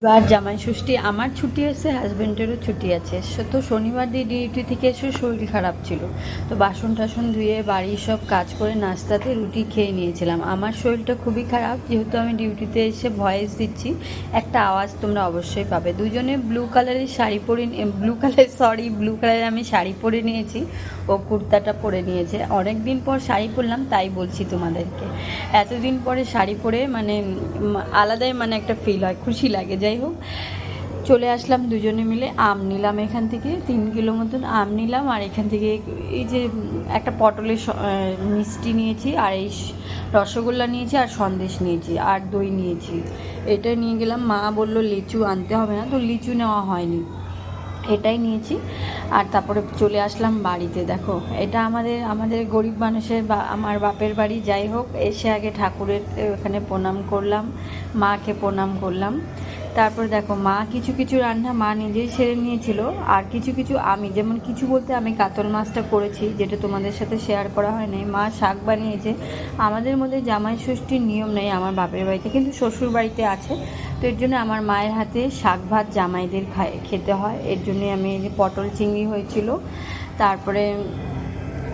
এবার জামাই ষষ্ঠী আমার ছুটি আছে, হাজব্যান্ডেরও ছুটি আছে। তো শনিবার দিয়ে ডিউটি থেকে এসে শরীর খারাপ ছিল, তো বাসন টাসন ধুয়ে বাড়ির সব কাজ করে নাস্তাতে রুটি খেয়ে নিয়েছিলাম। আমার শরীরটা খুবই খারাপ, যেহেতু আমি ডিউটিতে এসে ভয়েস দিচ্ছি, একটা আওয়াজ তোমরা অবশ্যই পাবে। দুজনে ব্লু কালারের শাড়ি পরে, ব্লু কালারের আমি শাড়ি পরে নিয়েছি, ও কুর্তাটা পরে নিয়েছে। অনেক দিন পর শাড়ি পরলাম, তাই বলছি তোমাদেরকে। এতদিন পরে শাড়ি পরে মানে আলাদাই মানে একটা ফিল হয়, খুশি লাগে। যাই হোক, চলে আসলাম দুজনে মিলে। আম নিলাম এখান থেকে 3 কিলো মতন আম নিলাম, আর এখান থেকে এই যে একটা পটলের মিষ্টি নিয়েছি, আর এই রসগোল্লা নিয়েছি, আর সন্দেশ নিয়েছি, আর দই নিয়েছি। এটা নিয়ে গেলাম। মা বললো লিচু আনতে হবে না, তো লিচু নেওয়া হয়নি, এটাই নিয়েছি। আর তারপরে চলে আসলাম বাড়িতে। দেখো, এটা আমাদের গরিব মানুষের বা আমার বাপের বাড়ি। যাই হোক, এসে আগে ঠাকুরের ওখানে প্রণাম করলাম, মাকে প্রণাম করলাম। তারপর দেখো, মা কিছু কিছু রান্না মা নিজেই সেরে নিয়েছিল, আর কিছু কিছু আমি, যেমন কিছু বলতে আমি কাতল মাছটা করেছি, যেটা তোমাদের সাথে শেয়ার করা হয় নাই। মা শাক বানিয়েছে। আমাদের মধ্যে জামাই ষষ্ঠীর নিয়ম নেই আমার বাপের বাড়িতে, কিন্তু শ্বশুর বাড়িতে আছে। তো এর জন্য আমার মায়ের হাতে শাক ভাত জামাইদের খেতে হয়। এর জন্যে আমি এই যে পটল চিংড়ি হয়েছিল, তারপরে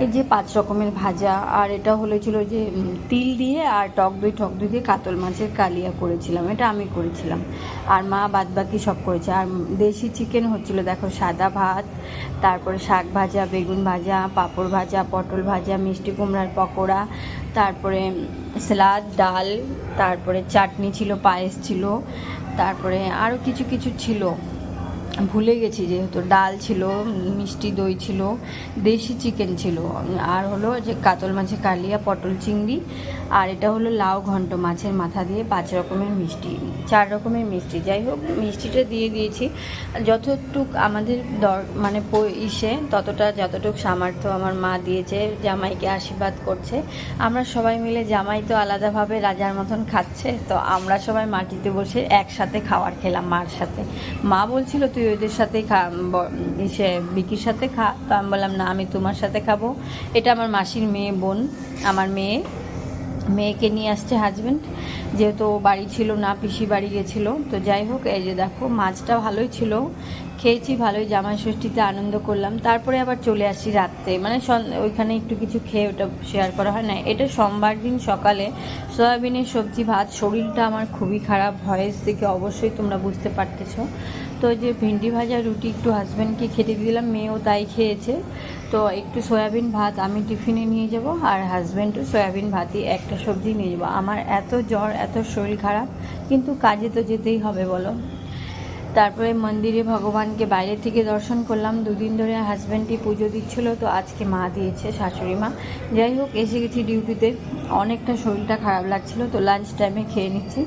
এই যে 5 রকমের ভাজা, আর এটা হয়েছিল যে তিল দিয়ে আর টক দই দিয়ে কাতল মাছের কালিয়া করেছিলাম, এটা আমি করেছিলাম। আর মা বাদবাকি সব করেছে। আর দেশি চিকেন হচ্ছিল। দেখো, সাদা ভাত, তারপরে শাক ভাজা, বেগুন ভাজা, পাঁপড় ভাজা, পটল ভাজা, মিষ্টি কুমড়ার পকোড়া, তারপরে স্যালাড, ডাল, তারপরে চাটনি ছিল, পায়েস ছিল, তারপরে আরও কিছু কিছু ছিল, ভুলে গেছি। যেহেতু ডাল ছিল, মিষ্টি দই ছিল, দেশি চিকেন ছিল, আর হলো যে কাতল মাছের কালিয়া, পটল চিংড়ি, আর এটা হলো লাউ ঘন্ট মাছের মাথা দিয়ে 5 রকমের মিষ্টি, 4 রকমের মিষ্টি। যাই হোক, মিষ্টিটা দিয়ে দিয়েছি যতটুক আমাদের মানে ততটা যতটুক সামর্থ্য আমার মা দিয়েছে। জামাইকে আশীর্বাদ করছে। আমরা সবাই মিলে, জামাই তো আলাদাভাবে রাজার মতন খাচ্ছে, তো আমরা সবাই মাটিতে বসে একসাথে খাবার খেলাম মার সাথে। মা বলছিল তুই ওদের সাথেই খা, বিকির সাথে খা। তো আমি বললাম না, আমি তোমার সাথে খাবো। এটা আমার মাসির মেয়ে বোন, আমার মেয়েকে নিয়ে আসছে হাজব্যান্ড, যেহেতু ও বাড়ি ছিল না, পিসি বাড়ি গেছিলো। তো যাই হোক, এই যে দেখো, মাছটা ভালোই ছিল, খেয়েছি ভালোই, জামাই ষষ্ঠীতে আনন্দ করলাম। তারপরে আবার চলে আসি রাত্রে, মানে ওইখানে একটু কিছু খেয়ে, ওটা শেয়ার করা হয় না। এটা সোমবার দিন সকালে সয়াবিনের সবজি ভাত। শরীরটা আমার খুবই খারাপ, ভয়েস দেখে অবশ্যই তোমরা বুঝতে পারতেছো। তো যে ভেন্ডি ভাজা রুটি একটু হাজব্যান্ডকে খেতে দিলাম, মেয়েও তাই খেয়েছে। তো একটু সয়াবিন ভাত আমি টিফিনে নিয়ে যাব, আর হাজব্যান্ডও সয়াবিন ভাতই, একটা সবজি নিয়ে যাবো। আমার এত জ্বর, এত শরীর খারাপ, কিন্তু কাজে তো যেতেই হবে বলো। তারপরে মন্দিরে ভগবানকে বাইরে থেকে দর্শন করলাম। 2 দিন ধরে হাজব্যান্ডই পুজো দিচ্ছিলো, তো আজকে মা দিয়েছে, শাশুড়ি মা। যাই হোক, এসে গেছি ডিউটিতে, অনেকটা শরীরটা খারাপ লাগছিলো, তো লাঞ্চ টাইমে খেয়ে নিচ্ছি।